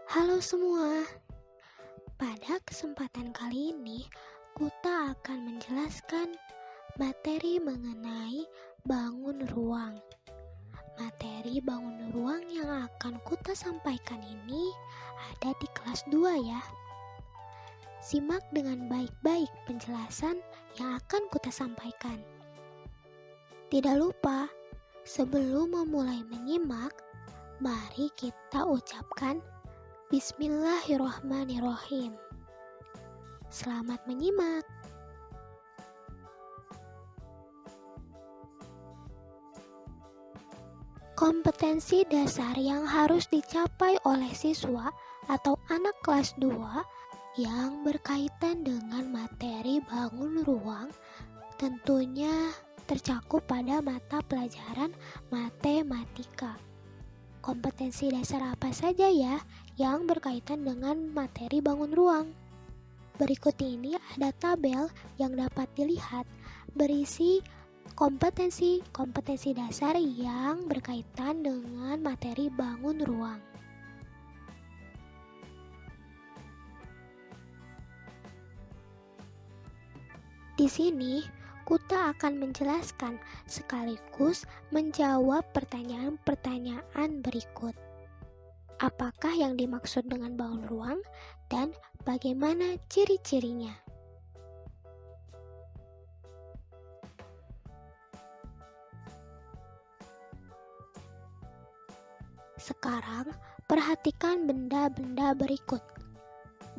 Halo semua, pada kesempatan kali ini Kuta akan menjelaskan materi mengenai bangun ruang. Materi bangun ruang yang akan Kuta sampaikan ini ada di kelas 2 ya. Simak dengan baik-baik penjelasan yang akan Kuta sampaikan. Tidak lupa, sebelum memulai menyimak, mari kita ucapkan Bismillahirrohmanirrohim. Selamat menyimak. Kompetensi dasar yang harus dicapai oleh siswa atau anak kelas 2 yang berkaitan dengan materi bangun ruang tentunya tercakup pada mata pelajaran matematika. Kompetensi dasar apa saja ya yang berkaitan dengan materi bangun ruang? Berikut ini ada tabel yang dapat dilihat berisi kompetensi dasar yang berkaitan dengan materi bangun ruang. Di sini Kuta akan menjelaskan sekaligus menjawab pertanyaan-pertanyaan berikut. Apakah yang dimaksud dengan bangun ruang dan bagaimana ciri-cirinya? Sekarang perhatikan benda-benda berikut.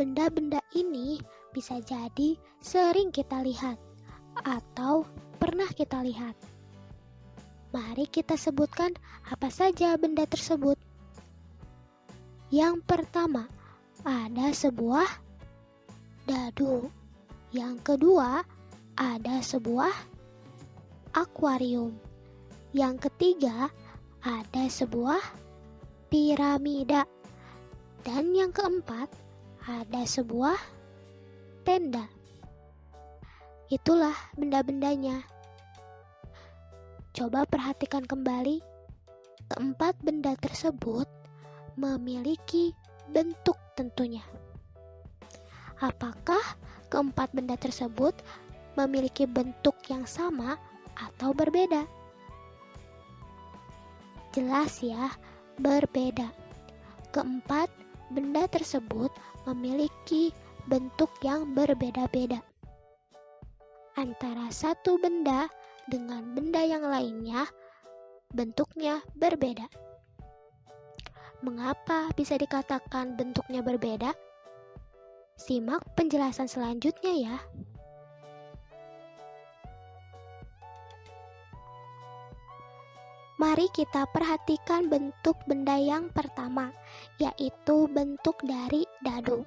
Benda-benda ini bisa jadi sering kita lihat atau pernah kita lihat. Mari kita sebutkan apa saja benda tersebut. Yang pertama, ada sebuah dadu. Yang kedua, ada sebuah akuarium. Yang ketiga, ada sebuah piramida. Dan yang keempat, ada sebuah tenda. Itulah benda-bendanya. Coba perhatikan kembali. Keempat benda tersebut memiliki bentuk tentunya. Apakah keempat benda tersebut memiliki bentuk yang sama atau berbeda? Jelas ya, berbeda. Keempat benda tersebut memiliki bentuk yang berbeda-beda. Antara satu benda dengan benda yang lainnya, bentuknya berbeda. Mengapa bisa dikatakan bentuknya berbeda? Simak penjelasan selanjutnya ya. Mari kita perhatikan bentuk benda yang pertama, yaitu bentuk dari dadu.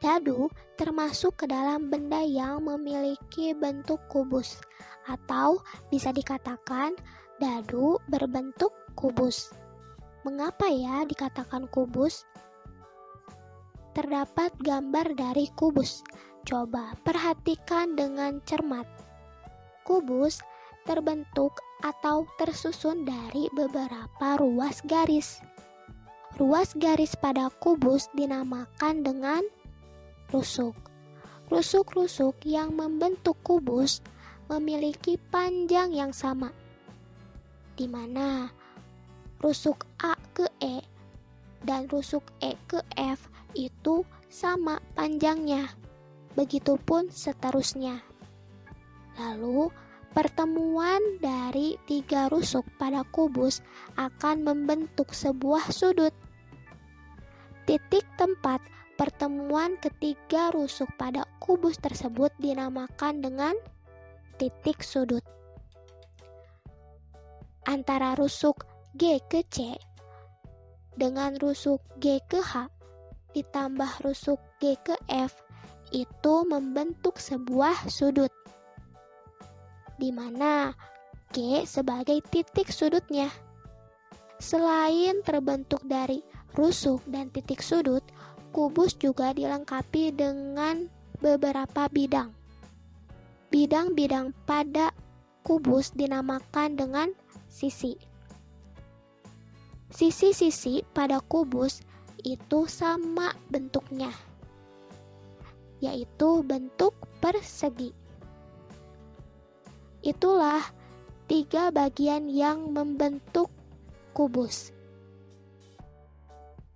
Dadu termasuk ke dalam benda yang memiliki bentuk kubus, atau bisa dikatakan dadu berbentuk kubus. Mengapa ya dikatakan kubus? Terdapat gambar dari kubus. Coba perhatikan dengan cermat. Kubus terbentuk atau tersusun dari beberapa ruas garis. Ruas garis pada kubus dinamakan dengan rusuk. Rusuk-rusuk yang membentuk kubus memiliki panjang yang sama, di mana rusuk A ke E dan rusuk E ke F itu sama panjangnya. Begitupun seterusnya. Lalu, pertemuan dari tiga rusuk pada kubus akan membentuk sebuah sudut. Titik tempat pertemuan ketiga rusuk pada kubus tersebut dinamakan dengan titik sudut. Antara rusuk G ke C dengan rusuk G ke H ditambah rusuk G ke F itu membentuk sebuah sudut, di mana G sebagai titik sudutnya. Selain terbentuk dari rusuk dan titik sudut, kubus juga dilengkapi dengan beberapa bidang. Bidang-bidang pada kubus dinamakan dengan sisi. Sisi-sisi pada kubus itu sama bentuknya, yaitu bentuk persegi. Itulah 3 bagian yang membentuk kubus.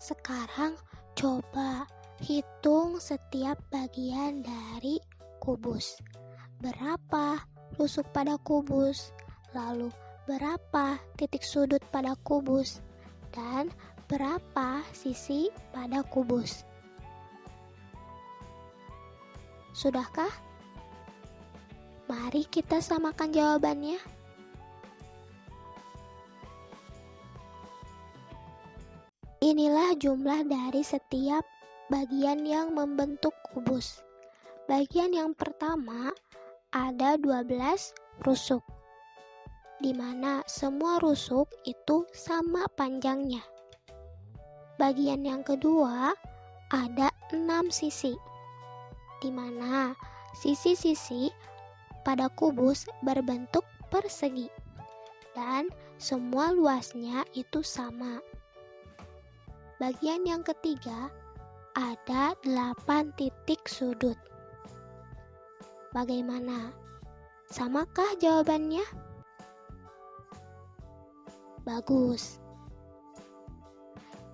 Sekarang coba hitung setiap bagian dari kubus. Berapa rusuk pada kubus? Lalu berapa titik sudut pada kubus? Dan berapa sisi pada kubus? Sudahkah? Mari kita samakan jawabannya. Inilah jumlah dari setiap bagian yang membentuk kubus. Bagian yang pertama ada 12 rusuk, di mana semua rusuk itu sama panjangnya. Bagian yang kedua ada 6 sisi, di mana sisi-sisi pada kubus berbentuk persegi dan semua luasnya itu sama. Bagian yang ketiga ada 8 titik sudut. Bagaimana? Samakah jawabannya? Bagus.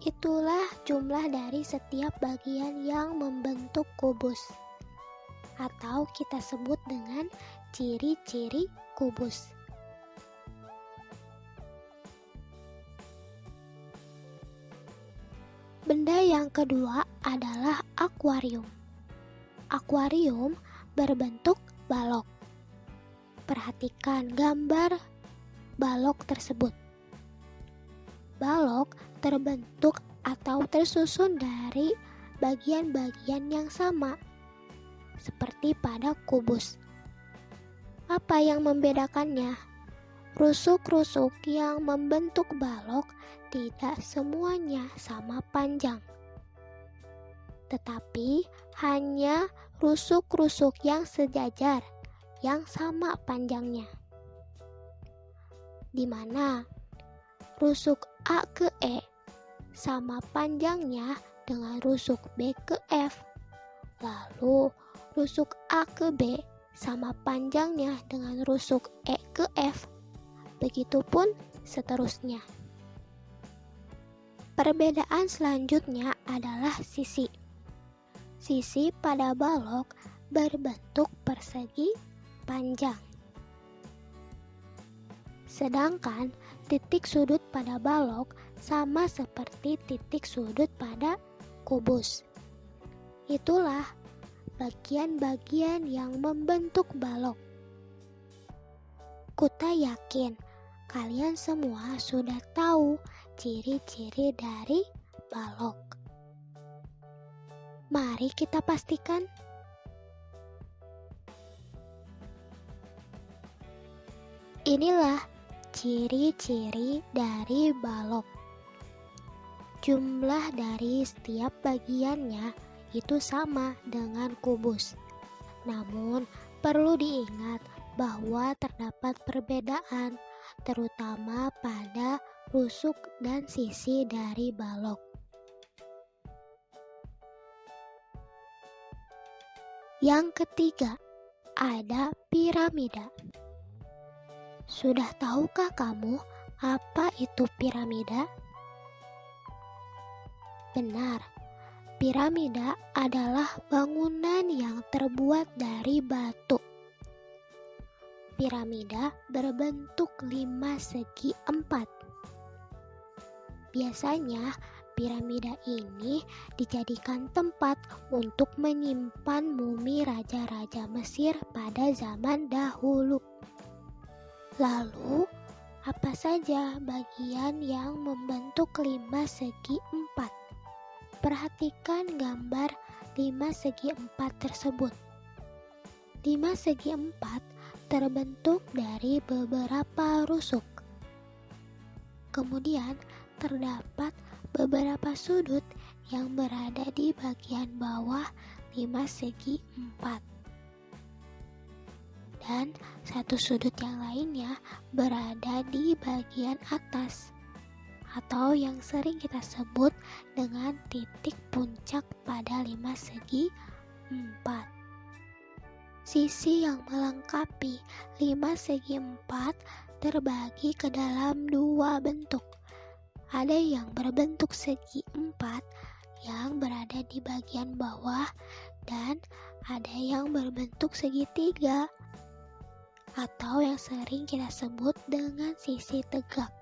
Itulah jumlah dari setiap bagian yang membentuk kubus, atau kita sebut dengan ciri-ciri kubus. Benda yang kedua adalah akuarium. Akuarium berbentuk balok. Perhatikan gambar balok tersebut. Balok terbentuk atau tersusun dari bagian-bagian yang sama, seperti pada kubus. Apa yang membedakannya? Rusuk-rusuk yang membentuk balok tidak semuanya sama panjang, tetapi hanya rusuk-rusuk yang sejajar yang sama panjangnya, di mana rusuk A ke E sama panjangnya dengan rusuk B ke F, lalu rusuk A ke B sama panjangnya dengan rusuk E ke F, begitupun seterusnya. Perbedaan selanjutnya adalah sisi. Sisi pada balok berbentuk persegi panjang. Sedangkan titik sudut pada balok sama seperti titik sudut pada kubus. Itulah bagian-bagian yang membentuk balok. Kuta yakin kalian semua sudah tahu ciri-ciri dari balok. Mari kita pastikan. Inilah ciri-ciri dari balok. Jumlah dari setiap bagiannya itu sama dengan kubus. Namun, perlu diingat bahwa terdapat perbedaan, terutama pada rusuk dan sisi dari balok. Yang ketiga, ada piramida. Sudah tahukah kamu apa itu piramida? Benar, piramida adalah bangunan yang terbuat dari batu. Piramida berbentuk 5 segi 4. Biasanya, piramida ini dijadikan tempat untuk menyimpan mumi raja-raja Mesir pada zaman dahulu. Lalu, apa saja bagian yang membentuk 5 segi 4? Perhatikan gambar 5 segi 4 tersebut. 5 segi 4 terbentuk dari beberapa rusuk. Kemudian, terdapat beberapa sudut yang berada di bagian bawah 5 segi 4. Dan satu sudut yang lainnya berada di bagian atas atau yang sering kita sebut dengan titik puncak pada 5 segi 4. Sisi yang melengkapi 5 segi 4 terbagi ke dalam 2 bentuk. Ada yang berbentuk segi 4 yang berada di bagian bawah dan ada yang berbentuk segitiga atau yang sering kita sebut dengan sisi tegak.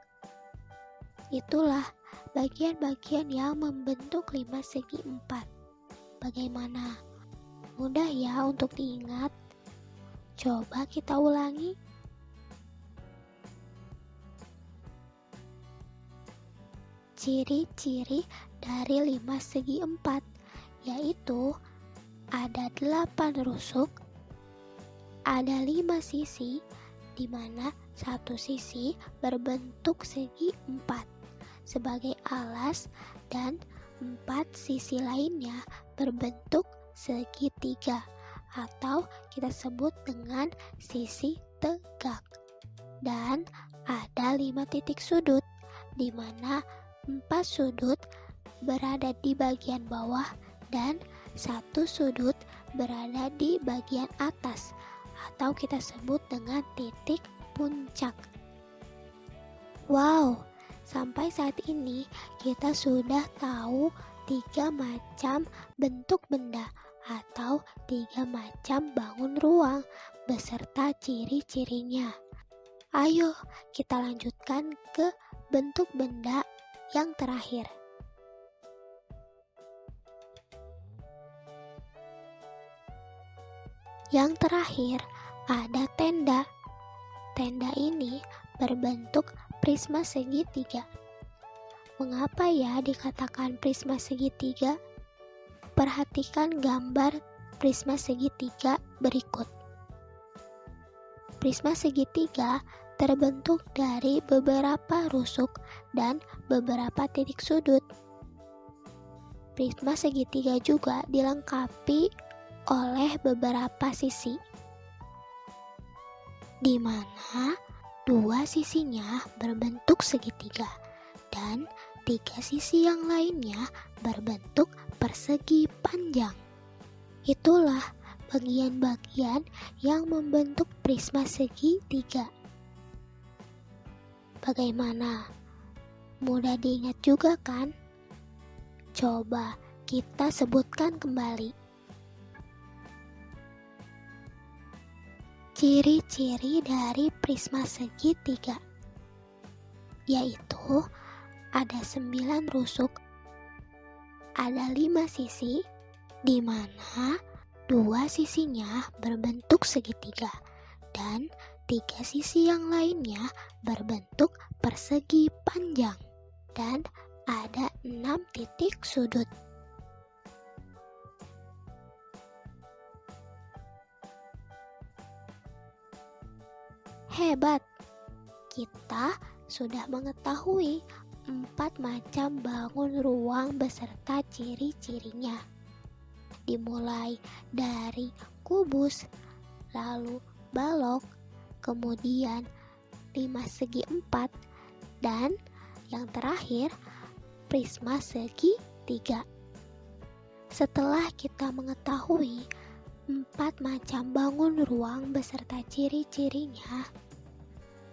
Itulah bagian-bagian yang membentuk 5 segi 4. Bagaimana? Mudah ya untuk diingat? Coba kita ulangi. Ciri-ciri dari 5 segi 4 yaitu ada 8 rusuk, ada 5 sisi, di mana satu sisi berbentuk segi 4 sebagai alas dan 4 sisi lainnya berbentuk segitiga atau kita sebut dengan sisi tegak. Dan ada 5 titik sudut di mana 4 sudut berada di bagian bawah dan 1 sudut berada di bagian atas atau kita sebut dengan titik puncak. Wow, sampai saat ini kita sudah tahu 3 macam bentuk benda atau 3 macam bangun ruang beserta ciri-cirinya. Ayo kita lanjutkan ke bentuk benda yang terakhir. Yang terakhir ada tenda. Tenda ini berbentuk prisma segitiga. Mengapa ya dikatakan prisma segitiga? Perhatikan gambar prisma segitiga berikut. Prisma segitiga terbentuk dari beberapa rusuk dan beberapa titik sudut. Prisma segitiga juga dilengkapi oleh beberapa sisi, di mana 2 sisinya berbentuk segitiga dan 3 sisi yang lainnya berbentuk persegi panjang. Itulah bagian-bagian yang membentuk prisma segitiga. Bagaimana? Mudah diingat juga kan? Coba kita sebutkan kembali. Ciri-ciri dari prisma segitiga yaitu ada 9 rusuk, ada 5 sisi, di mana 2 sisinya berbentuk segitiga dan 3 sisi yang lainnya berbentuk persegi panjang dan ada 6 titik sudut. Hebat, kita sudah mengetahui 4 macam bangun ruang beserta ciri-cirinya. Dimulai dari kubus, lalu balok, kemudian 5 segi 4, dan yang terakhir prisma segitiga. Setelah kita mengetahui 4 macam bangun ruang beserta ciri-cirinya,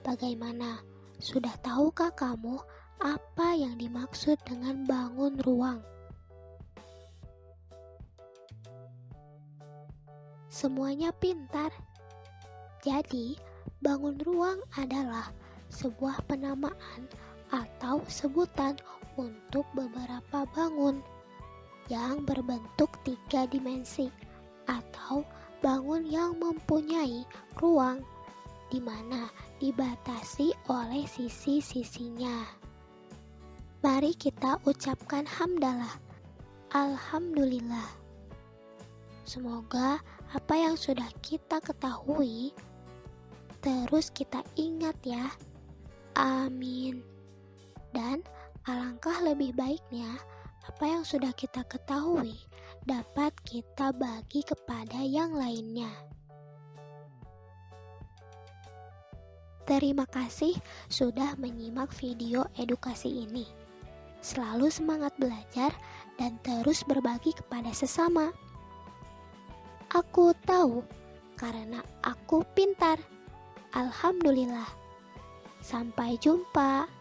bagaimana? Sudah tahukah kamu apa yang dimaksud dengan bangun ruang? Semuanya pintar. Jadi, bangun ruang adalah sebuah penamaan atau sebutan untuk beberapa bangun yang berbentuk 3 dimensi atau bangun yang mempunyai ruang di mana dibatasi oleh sisi-sisinya. Mari kita ucapkan hamdalah. Alhamdulillah. Semoga apa yang sudah kita ketahui terus kita ingat ya. Amin. Dan alangkah lebih baiknya apa yang sudah kita ketahui dapat kita bagi kepada yang lainnya. Terima kasih sudah menyimak video edukasi ini. Selalu semangat belajar dan terus berbagi kepada sesama. Aku tahu karena aku pintar. Alhamdulillah. Sampai jumpa.